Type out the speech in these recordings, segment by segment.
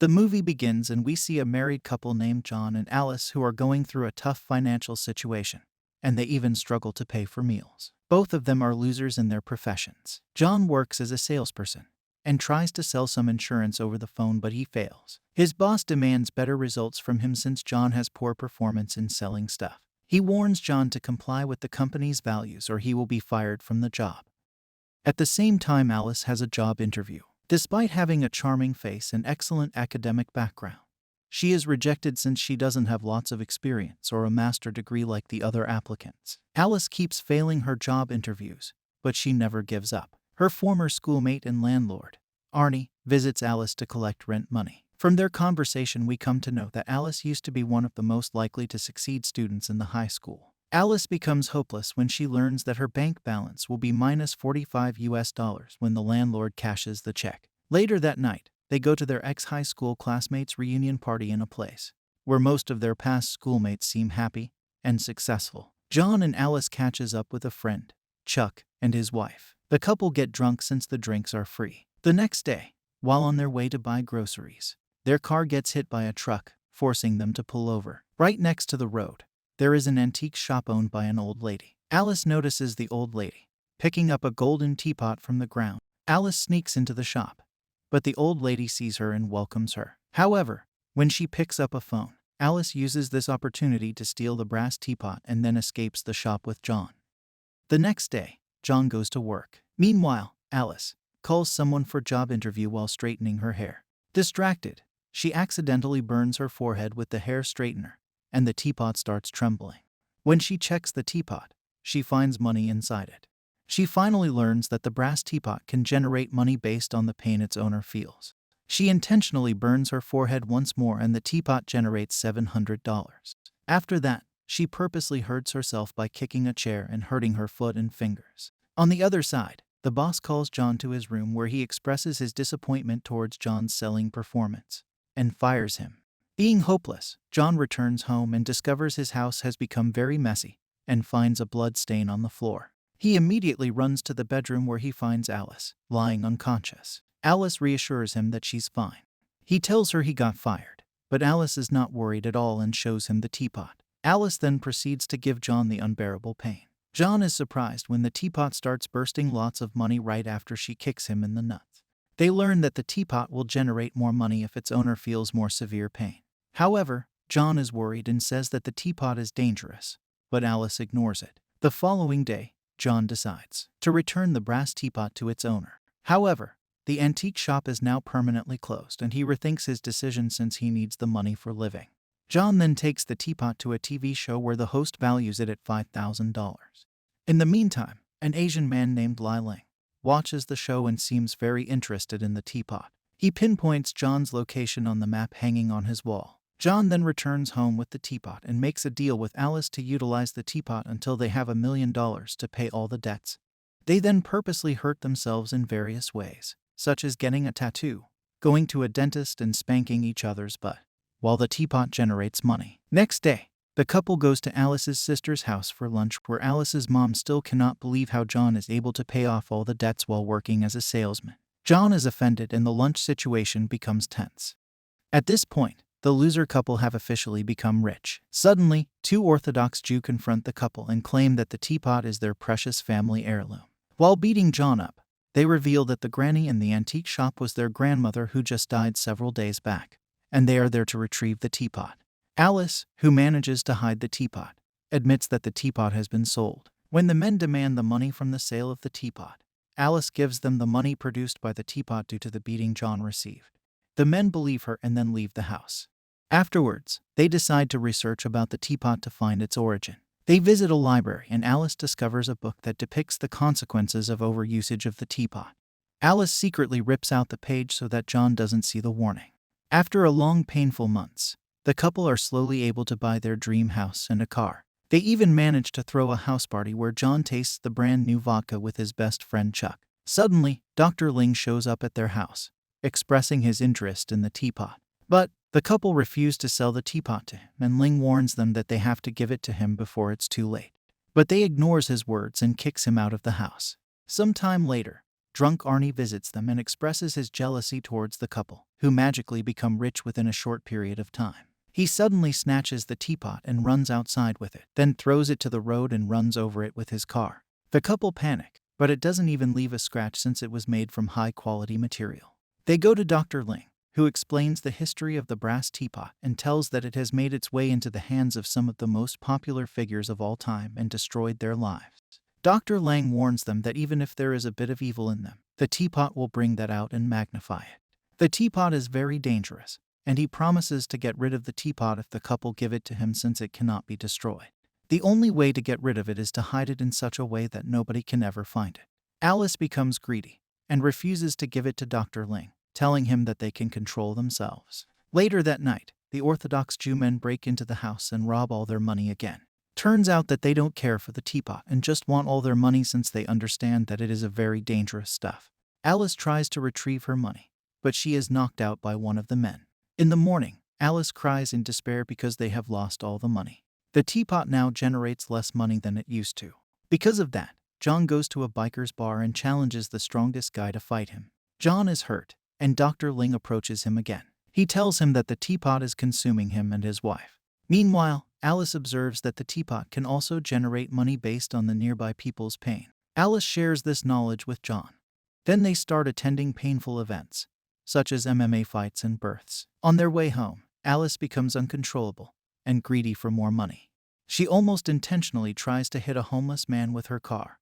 The movie begins and we see a married couple named John and Alice who are going through a tough financial situation, and they even struggle to pay for meals. Both of them are losers in their professions. John works as a salesperson and tries to sell some insurance over the phone, but he fails. His boss demands better results from him since John has poor performance in selling stuff. He warns John to comply with the company's values or he will be fired from the job. At the same time, Alice has a job interview. Despite having a charming face and excellent academic background, she is rejected since she doesn't have lots of experience or a master's degree like the other applicants. Alice keeps failing her job interviews, but she never gives up. Her former schoolmate and landlord, Arnie, visits Alice to collect rent money. From their conversation, we come to know that Alice used to be one of the most likely to succeed students in the high school. Alice becomes hopeless when she learns that her bank balance will be minus $45 when the landlord cashes the check. Later that night, they go to their ex-high school classmates' reunion party in a place where most of their past schoolmates seem happy and successful. John and Alice catches up with a friend, Chuck, and his wife. The couple get drunk since the drinks are free. The next day, while on their way to buy groceries, their car gets hit by a truck, forcing them to pull over. Right next to the road, there is an antique shop owned by an old lady. Alice notices the old lady picking up a golden teapot from the ground. Alice sneaks into the shop, but the old lady sees her and welcomes her. However, when she picks up a phone, Alice uses this opportunity to steal the brass teapot and then escapes the shop with John. The next day, John goes to work. Meanwhile, Alice calls someone for job interview while straightening her hair. Distracted, she accidentally burns her forehead with the hair straightener, and the teapot starts trembling. When she checks the teapot, she finds money inside it. She finally learns that the brass teapot can generate money based on the pain its owner feels. She intentionally burns her forehead once more and the teapot generates $700. After that, she purposely hurts herself by kicking a chair and hurting her foot and fingers. On the other side, the boss calls John to his room where he expresses his disappointment towards John's selling performance and fires him. Being hopeless, John returns home and discovers his house has become very messy and finds a blood stain on the floor. He immediately runs to the bedroom where he finds Alice, lying unconscious. Alice reassures him that she's fine. He tells her he got fired, but Alice is not worried at all and shows him the teapot. Alice then proceeds to give John the unbearable pain. John is surprised when the teapot starts bursting lots of money right after she kicks him in the nuts. They learn that the teapot will generate more money if its owner feels more severe pain. However, John is worried and says that the teapot is dangerous, but Alice ignores it. The following day, John decides to return the brass teapot to its owner. However, the antique shop is now permanently closed and he rethinks his decision since he needs the money for living. John then takes the teapot to a TV show where the host values it at $5,000. In the meantime, an Asian man named Lai Ling watches the show and seems very interested in the teapot. He pinpoints John's location on the map hanging on his wall. John then returns home with the teapot and makes a deal with Alice to utilize the teapot until they have $1 million to pay all the debts. They then purposely hurt themselves in various ways, such as getting a tattoo, going to a dentist and spanking each other's butt, while the teapot generates money. Next day, the couple goes to Alice's sister's house for lunch where Alice's mom still cannot believe how John is able to pay off all the debts while working as a salesman. John is offended and the lunch situation becomes tense. At this point, the loser couple have officially become rich. Suddenly, two Orthodox Jews confront the couple and claim that the teapot is their precious family heirloom. While beating John up, they reveal that the granny in the antique shop was their grandmother who just died several days back, and they are there to retrieve the teapot. Alice, who manages to hide the teapot, admits that the teapot has been sold. When the men demand the money from the sale of the teapot, Alice gives them the money produced by the teapot due to the beating John received. The men believe her and then leave the house. Afterwards, they decide to research about the teapot to find its origin. They visit a library and Alice discovers a book that depicts the consequences of overusage of the teapot. Alice secretly rips out the page so that John doesn't see the warning. After a long painful months, the couple are slowly able to buy their dream house and a car. They even manage to throw a house party where John tastes the brand new vodka with his best friend Chuck. Suddenly, Dr. Ling shows up at their house, expressing his interest in the teapot. But the couple refuse to sell the teapot to him, and Ling warns them that they have to give it to him before it's too late. But they ignores his words and kicks him out of the house. Some time later, Drunk Arnie visits them and expresses his jealousy towards the couple, who magically become rich within a short period of time. He suddenly snatches the teapot and runs outside with it, then throws it to the road and runs over it with his car. The couple panic, but it doesn't even leave a scratch since it was made from high-quality material. They go to Dr. Ling, who explains the history of the brass teapot and tells that it has made its way into the hands of some of the most popular figures of all time and destroyed their lives. Dr. Lang warns them that even if there is a bit of evil in them, the teapot will bring that out and magnify it. The teapot is very dangerous, and he promises to get rid of the teapot if the couple give it to him since it cannot be destroyed. The only way to get rid of it is to hide it in such a way that nobody can ever find it. Alice becomes greedy and refuses to give it to Dr. Ling, telling him that they can control themselves. Later that night, the Orthodox Jew men break into the house and rob all their money again. Turns out that they don't care for the teapot and just want all their money since they understand that it is a very dangerous stuff. Alice tries to retrieve her money, but she is knocked out by one of the men. In the morning, Alice cries in despair because they have lost all the money. The teapot now generates less money than it used to. Because of that, John goes to a biker's bar and challenges the strongest guy to fight him. John is hurt, and Dr. Ling approaches him again. He tells him that the teapot is consuming him and his wife. Meanwhile, Alice observes that the teapot can also generate money based on the nearby people's pain. Alice shares this knowledge with John. Then they start attending painful events, such as MMA fights and births. On their way home, Alice becomes uncontrollable and greedy for more money. She almost intentionally tries to hit a homeless man with her car.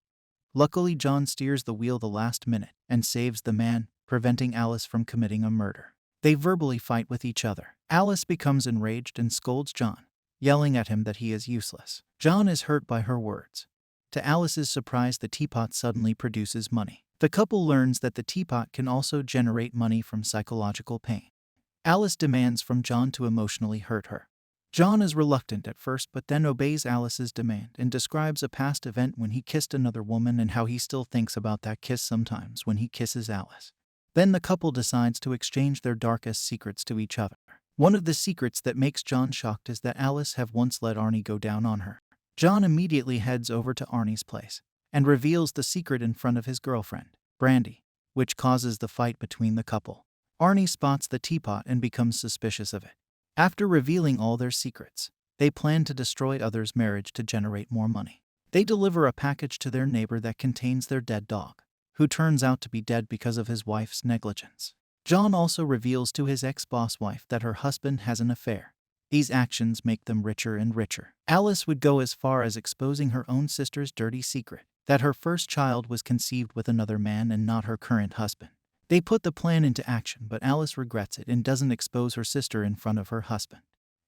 Luckily, John steers the wheel the last minute and saves the man, preventing Alice from committing a murder. They verbally fight with each other. Alice becomes enraged and scolds John, yelling at him that he is useless. John is hurt by her words. To Alice's surprise, the teapot suddenly produces money. The couple learns that the teapot can also generate money from psychological pain. Alice demands from John to emotionally hurt her. John is reluctant at first but then obeys Alice's demand and describes a past event when he kissed another woman and how he still thinks about that kiss sometimes when he kisses Alice. Then the couple decides to exchange their darkest secrets to each other. One of the secrets that makes John shocked is that Alice have once let Arnie go down on her. John immediately heads over to Arnie's place and reveals the secret in front of his girlfriend, Brandy, which causes the fight between the couple. Arnie spots the teapot and becomes suspicious of it. After revealing all their secrets, they plan to destroy others' marriage to generate more money. They deliver a package to their neighbor that contains their dead dog, who turns out to be dead because of his wife's negligence. John also reveals to his ex-boss wife that her husband has an affair. These actions make them richer and richer. Alice would go as far as exposing her own sister's dirty secret, that her first child was conceived with another man and not her current husband. They put the plan into action, but Alice regrets it and doesn't expose her sister in front of her husband.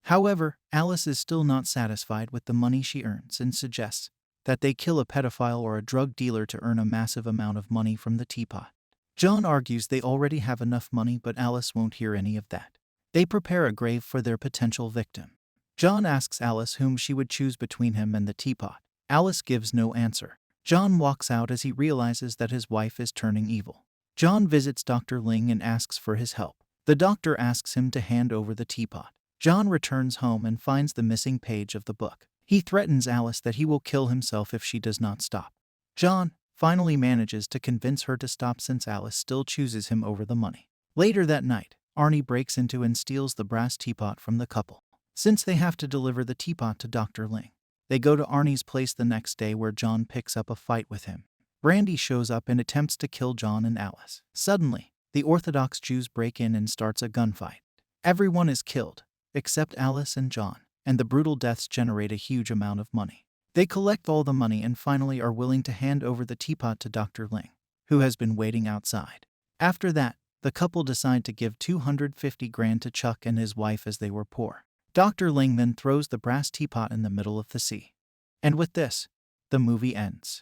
However, Alice is still not satisfied with the money she earns and suggests that they kill a pedophile or a drug dealer to earn a massive amount of money from the teapot. John argues they already have enough money, but Alice won't hear any of that. They prepare a grave for their potential victim. John asks Alice whom she would choose between him and the teapot. Alice gives no answer. John walks out as he realizes that his wife is turning evil. John visits Dr. Ling and asks for his help. The doctor asks him to hand over the teapot. John returns home and finds the missing page of the book. He threatens Alice that he will kill himself if she does not stop. John finally manages to convince her to stop since Alice still chooses him over the money. Later that night, Arnie breaks into and steals the brass teapot from the couple. Since they have to deliver the teapot to Dr. Ling, they go to Arnie's place the next day where John picks up a fight with him. Brandy shows up and attempts to kill John and Alice. Suddenly, the Orthodox Jews break in and starts a gunfight. Everyone is killed, except Alice and John, and the brutal deaths generate a huge amount of money. They collect all the money and finally are willing to hand over the teapot to Dr. Ling, who has been waiting outside. After that, the couple decide to give $250,000 to Chuck and his wife as they were poor. Dr. Ling then throws the brass teapot in the middle of the sea. And with this, the movie ends.